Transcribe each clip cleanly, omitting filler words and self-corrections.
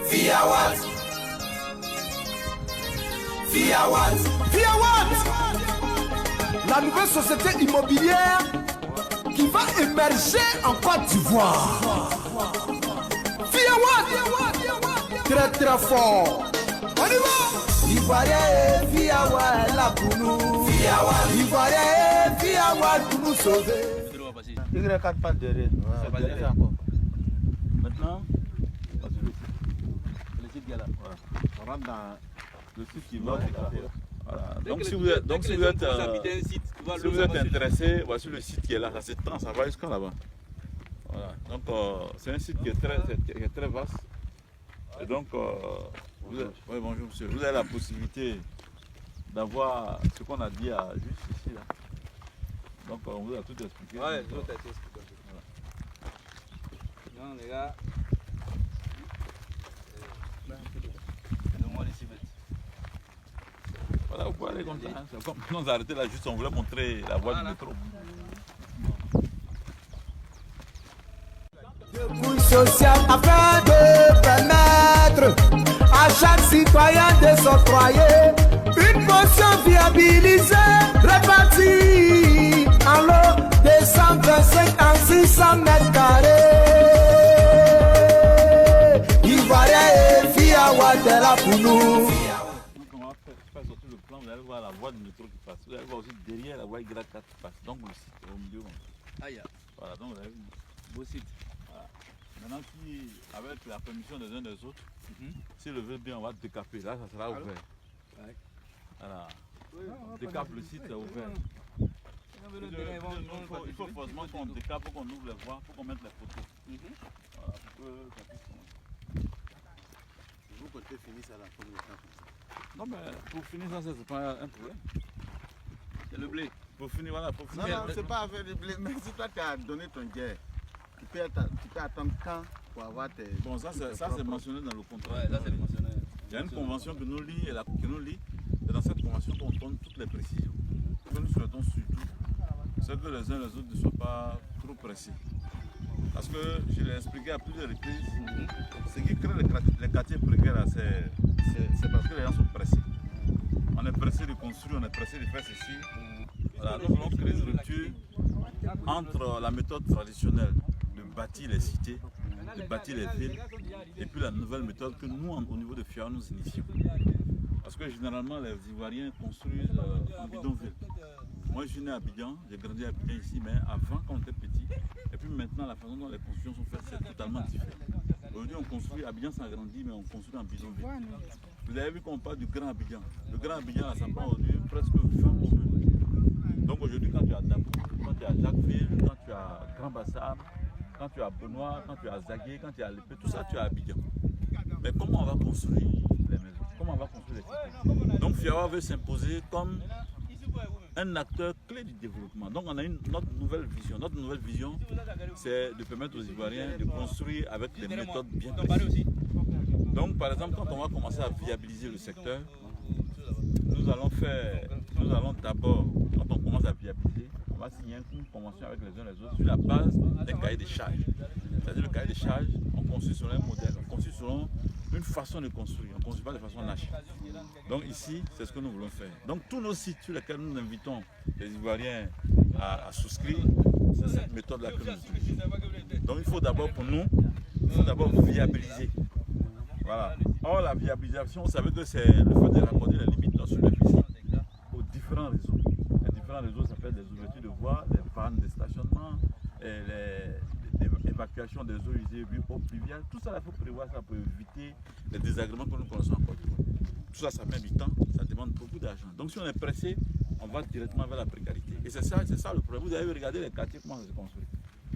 Fiawat. La nouvelle société immobilière qui va émerger en Côte d'Ivoire. Fiawat. Très très fort. On y va. Ivoirien et Fiawat là pour nous. Ivoirien et Fiawat pour nous sauver. Il y a 4 pattes derrière. Ça va derrière encore. Maintenant, le site qui est là. On rentre dans le site qui va décaper là. Voilà. Donc si vous êtes intéressé, voici le site qui est là, ça s'étend, ça va jusqu'à là-bas. Voilà. Donc c'est un site qui est très vaste. Et donc, oui, bonjour monsieur, vous avez la possibilité d'avoir ce qu'on a dit juste ici là. Donc on vous a tout expliqué. Ouais, tout a été expliqué. Voilà. Non les gars. Voilà, vous pouvez aller comme ça. C'est comme nous on a arrêté là juste, on voulait montrer la voie du métro. Dépouille sociale afin de permettre à chaque citoyen de s'octroyer une portion viabilisée, répartie en lot de 125 à 600 mètres carrés. Ivoirien et Fiawat est là pour nous. Sortir le plan, vous allez voir la voie du métro qui passe. Vous allez voir aussi derrière la voie Y4 qui passe. Donc le site est au milieu. Voilà, donc vous avez vu. Beau site. Voilà. Maintenant, si avec la permission des uns des autres, si le veut bien, on va décaper. Là, ça sera ouvert. Voilà. On décape le site, c'est ouvert. Il faut forcément qu'on décape, pour qu'on ouvre les voies, pour qu'on mette les photos. Voilà, pour que ça puisse commencer. Vous comptez finir ça la première étape. Non, mais pour finir ça, c'est pas un problème. C'est le blé. Pour finir, voilà, pour finir. Non, c'est pas avec le blé, mais si toi tu as donné ton guerre, tu peux attendre quand pour avoir tes. Bon, ça c'est mentionné dans le contrat. Ouais, là c'est mentionné. Il y a une convention que nous lie, et dans cette convention qu'on donne toutes les précisions. Ce que nous souhaitons surtout, c'est que les uns et les autres ne soient pas trop pressés. Parce que je l'ai expliqué à plusieurs reprises, ce qui crée les quartiers précaires, c'est parce que les gens sont pressés. On est pressé de construire, on est pressé de faire ceci. Voilà, nous voulons créer une rupture entre la méthode traditionnelle de bâtir les cités, de bâtir les villes, et puis la nouvelle méthode que nous, au niveau de Fiawat, nous initions. Parce que généralement, les Ivoiriens construisent en bidonville. Moi, je suis né à Abidjan, j'ai grandi à Abidjan ici, mais avant, quand on était petit, et puis maintenant, la façon dont les constructions sont faites, c'est totalement différent. Aujourd'hui, on construit, Abidjan s'agrandit, mais on construit en bidonville. Vous avez vu qu'on parle du Grand Abidjan. Le Grand Abidjan, ça prend aujourd'hui presque 20 communes. Donc aujourd'hui, quand tu as Dabou, quand tu as Jacquesville, quand tu as Grand Bassam, quand tu as Benoît, quand tu as Zagué, quand tu as Lépé, tout ça, tu as Abidjan. Mais comment on va construire les maisons? Comment on va construire les cités? Donc Fiawat veut s'imposer comme un acteur clé du développement. Donc on a notre nouvelle vision. Notre nouvelle vision, c'est de permettre aux Ivoiriens de construire avec des méthodes bien précises. Donc par exemple, quand on va commencer à viabiliser le secteur, nous allons d'abord, quand on commence à viabiliser, on va signer une convention avec les uns et les autres sur la base d'un cahier des charges. C'est-à-dire le cahier des charges, on construit sur un modèle, on construit sur une façon de construire, on ne construit pas de façon lâche. Donc ici, c'est ce que nous voulons faire. Donc tous nos sites sur lesquels nous invitons les Ivoiriens à souscrire, c'est cette méthode-là que nous utilisons. Donc il faut d'abord pour nous, il faut d'abord viabiliser. Voilà. Or la viabilisation, vous savez que c'est le fait de raccorder les limites de superficie aux différents réseaux. Les différents réseaux, ça fait des ouvertures de voies, des pannes de stationnement, l'évacuation des eaux usées, eaux pluviales. Tout ça, il faut prévoir ça pour éviter les désagréments que nous connaissons encore. Tout ça, ça met du temps, ça demande beaucoup d'argent. Donc si on est pressé, on va directement vers la précarité. Et c'est ça le problème. Vous avez regardé les quartiers, comment ça se construit.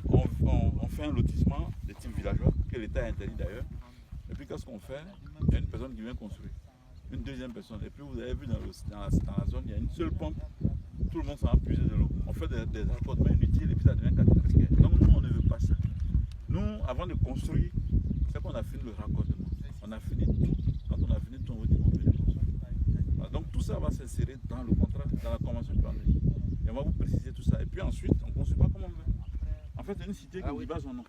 On fait un lotissement de type villageois, que l'État interdit d'ailleurs. Et puis qu'est-ce qu'on fait? Il y a une personne qui vient construire, une deuxième personne. Et puis vous avez vu dans la zone, il y a une seule pompe, tout le monde s'en va puiser de l'eau. On fait des raccordements inutiles et puis ça devient catastrophique. Donc nous, on ne veut pas ça. Nous, avant de construire, c'est qu'on a fini le raccordement. On a fini tout. Quand on a fini tout, on veut dire qu'on veut construire. Voilà, donc tout ça va s'insérer dans le contrat, dans la convention de planification. Et on va vous préciser tout ça. Et puis ensuite, on ne construit pas comme on veut. En fait, c'est une cité qui base son nom.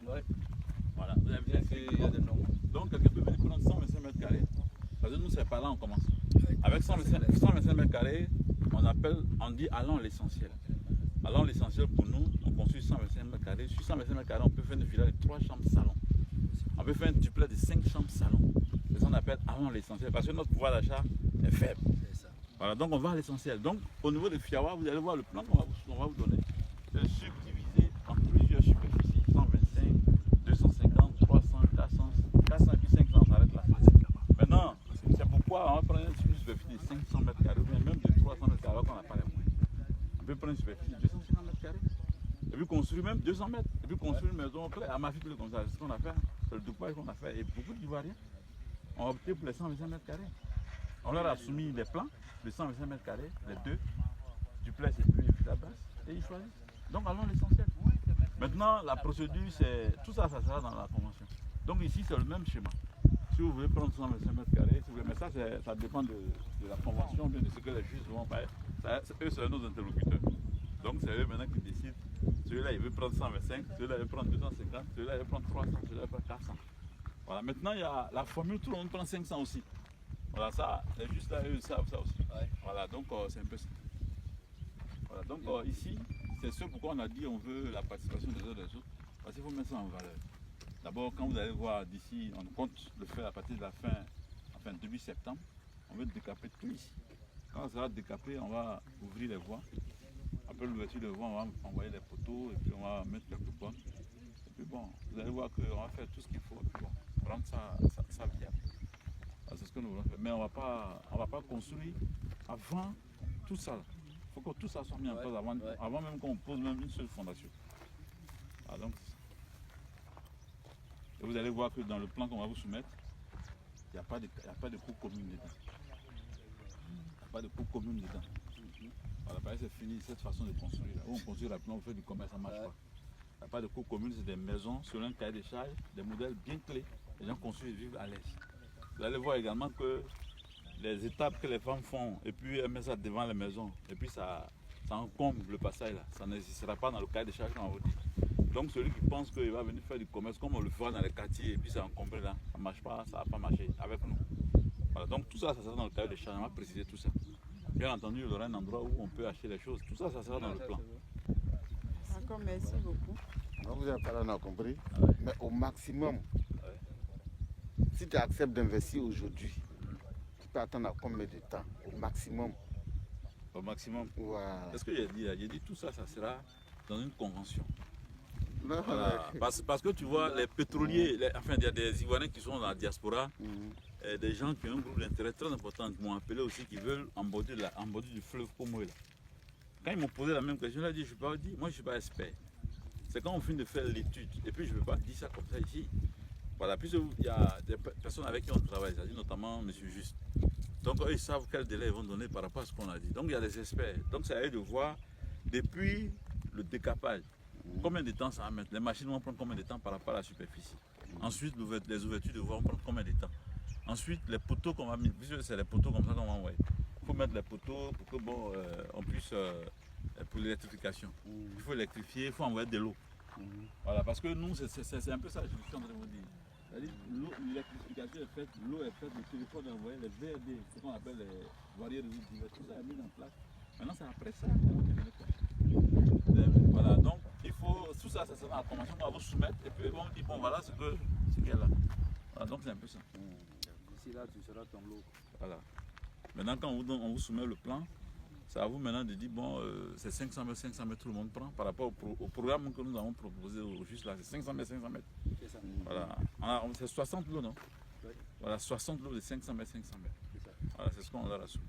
Voilà, vous avez bien Il y a des normes. Donc quelqu'un peut venir prendre 125 mètres carrés. Parce que nous, c'est par là on commence. Avec 125 mètres carrés, on dit allons l'essentiel. Allons l'essentiel pour nous, on construit 125 mètres carrés. Sur 125 mètres carrés, on peut faire une villa de 3 chambres salon. On peut faire un duplex de 5 chambres salon. C'est ça qu'on appelle allons l'essentiel. Parce que notre pouvoir d'achat est faible. Voilà, donc on va à l'essentiel. Donc au niveau de Fiawa, vous allez voir le plan qu'on va vous donner. C'est subdivisé en plusieurs superficies. 125, 250, 300, 400, 400 et puis 500, on s'arrête là. Maintenant, c'est pourquoi on va prendre une superficie de 500 mètres carrés, ou bien même de 300 mètres carrés, alors qu'on n'a pas les moyens. On peut prendre une superficie de 250 mètres carrés, et puis construire même 200 mètres, et puis construire une maison après. À ma fille, comme ça, c'est ce qu'on a fait, c'est le découpage qu'on a fait. Et beaucoup d'Ivoiriens ont opté pour les 125 mètres carrés. On leur a soumis les plans de 125 mètres carrés, les deux, duplex et puis la base, et ils choisissent. Donc allons l'essentiel. Maintenant, la procédure, c'est tout ça, ça sera dans la convention. Donc ici, c'est le même schéma. Si vous voulez prendre 125 mètres carrés, si vous voulez, mais ça dépend de la convention, bien de ce que les juges vont faire. Eux, c'est nos interlocuteurs. Donc c'est eux maintenant qui décident. Celui-là, il veut prendre 125, celui-là, il veut prendre 250, celui-là, il veut prendre 300, celui-là, il veut prendre 400. Voilà, maintenant, il y a la formule, tout le monde prend 500 aussi. Voilà, ça, les juges là, eux, savent ça aussi. Ouais. Voilà, donc c'est un peu ça. Voilà, donc ici, c'est ce pourquoi on a dit on veut la participation des uns et des autres. Parce qu'il faut mettre ça en valeur. D'abord, quand vous allez voir d'ici, on compte le faire à partir de la fin, enfin début septembre, on veut décaper tout ici. Quand ça sera décapé, on va ouvrir les voies. Après l'ouverture des voies, on va envoyer les poteaux et puis on va mettre quelques bornes. Et puis bon, vous allez voir qu'on va faire tout ce qu'il faut et puis bon, rendre ça viable. C'est ce que nous voulons faire. Mais on ne va pas construire avant tout ça. Il faut que tout ça soit mis en place avant même qu'on pose même une seule fondation. Ah, donc, et vous allez voir que dans le plan qu'on va vous soumettre, il n'y a pas de coût commune dedans. Il n'y a pas de coût commune dedans. Voilà, c'est fini cette façon de construire. Là. Où on construit rapidement, on fait du commerce, ça ne marche pas. Il n'y a pas de coût commune, c'est des maisons sur un cahier de charges, des modèles bien clés. Les gens construisent et vivent à l'aise. Vous allez voir également que les étapes que les femmes font, et puis elles mettent ça devant les maisons, et puis ça encombre le passage là. Ça n'existera pas dans le cahier de charges qu'on va vous dire. Donc celui qui pense qu'il va venir faire du commerce comme on le fera dans les quartiers, et puis ça encombre là, ça ne marche pas, ça ne va pas marcher avec nous. Voilà, donc tout ça, ça sera dans le cahier de charges, on va préciser tout ça. Bien entendu, il y aura un endroit où on peut acheter les choses. Tout ça, ça sera dans le plan. Encore merci beaucoup. Non, vous avez pas on a compris. Mais au maximum, si tu acceptes d'investir aujourd'hui, tu peux attendre à combien de temps? Au maximum. Au maximum. Voilà. C'est ce que j'ai dit là. J'ai dit tout ça, ça sera dans une convention. Non, Voilà. Parce que tu vois, les pétroliers, enfin, il y a des Ivoiriens qui sont dans la diaspora, et des gens qui ont un groupe d'intérêt très important qui m'ont appelé aussi, qui veulent emborder du fleuve Pomoé. Quand ils m'ont posé la même question, je leur ai dit, je ne suis pas dit, moi je ne suis pas expert. C'est quand on finit de faire l'étude, et puis je ne veux pas dire ça comme ça ici. Voilà, puisqu'il y a des personnes avec qui on travaille, c'est-à-dire notamment M. Juste. Donc eux, ils savent quel délai ils vont donner par rapport à ce qu'on a dit. Donc il y a des experts. Donc c'est à eux de voir, depuis le décapage, combien de temps ça va mettre. Les machines vont prendre combien de temps par rapport à la superficie. Ensuite, les ouvertures de voies vont prendre combien de temps. Ensuite, les poteaux qu'on va mettre, puisque c'est les poteaux comme ça qu'on va envoyer. Il faut mettre les poteaux pour que bon, on puisse, pour l'électrification. Il faut électrifier, il faut envoyer de l'eau. Voilà, parce que nous, c'est un peu ça que je suis en train de vous dire. C'est-à-dire l'électrification est faite, l'eau est faite, le téléphone est envoyé, les VRD, ce qu'on appelle les voiliers de divers, tout ça est mis en place. Maintenant, c'est après ça qu'on va faire quoi. Voilà, donc il faut, tout ça, ça sera la convention qu'on va vous soumettre, et puis on dit, bon voilà ce qu'il y a là. Voilà, donc c'est un peu ça. Ici, là, tu seras ton lot. Voilà. Maintenant, quand on vous soumet le plan, c'est à vous maintenant de dire, bon, c'est 500 mètres, tout le monde prend, par rapport au programme que nous avons proposé au juste là, c'est 500 mètres. C'est ça. Voilà. C'est 60 lots, non? Oui. Voilà, 60 lots de 500 mètres. C'est ça. Voilà, c'est ce qu'on leur a soumis.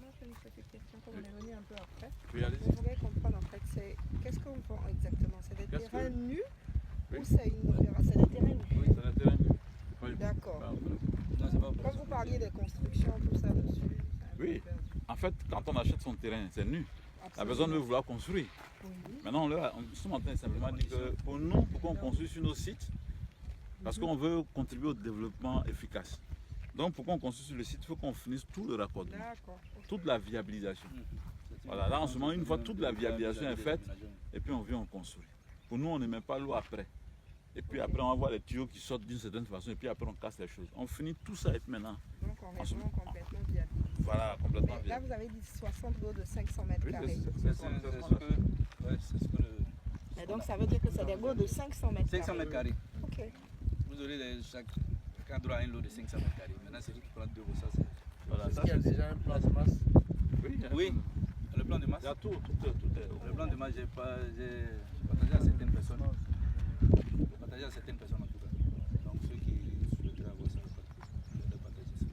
Moi, j'ai une petite question pour revenir un peu après. Puis allez-y. Je voudrais comprendre en fait, qu'est-ce qu'on vend exactement? C'est des Qu'est-ce terrains que- nus Oui. ou c'est une opération? C'est des terrains nus. Oui, c'est le terrain. C'est pas une- D'accord. Non, c'est pas Quand vous parliez des constructions, tout ça dessus. c'est un peu Oui. perdu. En fait, quand on achète son terrain, c'est nu. La Absolument. personne veut vouloir construire. Oui. Maintenant, on sommes en train de simplement dire que pour nous, pourquoi on construit sur nos sites? Parce qu'on veut contribuer au développement efficace. Donc, pourquoi on construit sur le site? Il faut qu'on finisse tout le raccordement, D'accord. Ok. toute la viabilisation. Voilà, là en ce moment, une fois toute la viabilisation est faite, et puis on vient, on construit. Pour nous, on ne met pas l'eau après. Et puis après, on va voir les tuyaux qui sortent d'une certaine façon. Et puis après, on casse les choses. On finit tout ça et maintenant. Donc on est vraiment complètement viable. Voilà, complètement Mais là, viable. vous avez dit 60 lots de 500 mètres Oui, carrés. C'est ce que le. Mais donc ça veut dire que c'est des lots de 500 mètres 500 mètres carrés. Ok. Vous aurez chaque droit à un lot de 500 mètres carrés. Maintenant, c'est lui qui prend 2 lots. Ça, c'est. Voilà, Est-ce ça, qu'il y a c'est- déjà un plan de masse? Oui, le plan de masse. Il y a tout est. Le plan de masse, j'ai partagé à certaines personnes. J'ai partagé à certaines personnes en tout cas. Donc ceux qui souhaiteraient avoir ça, je vais les partager ça.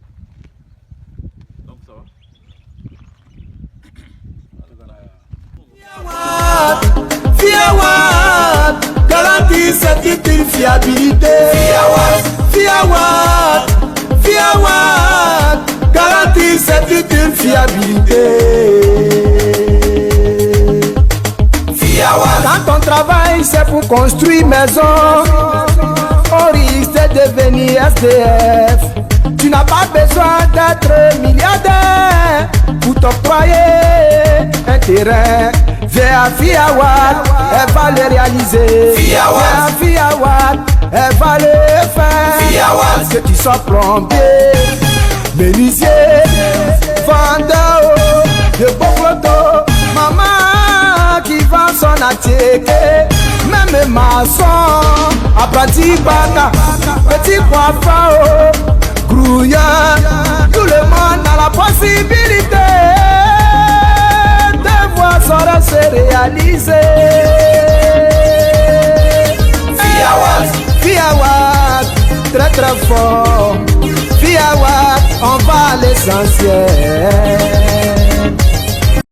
Donc ça va. En tout cas, Fiawad, garantie c'est une fiabilité. Fiawad, garantie c'est une fiabilité. Quand on travaille, c'est pour construire maison. On risque de devenir SDF. Tu n'as pas besoin d'être milliardaire pour t'octroyer un terrain. Viens à Fiawad, elle va le réaliser. Viens à Fiawad, elle va le faire. Parce que tu sois plombier, menuisier, vendeur de beaux photos, maman qui vend son attiqué, même maçon, apprenti baka, petit coiffeur, grouilleur, tout le monde a la possibilité de voir son rêve se réaliser. Fiawad, très très fort. Fiawad, on va à l'essentiel.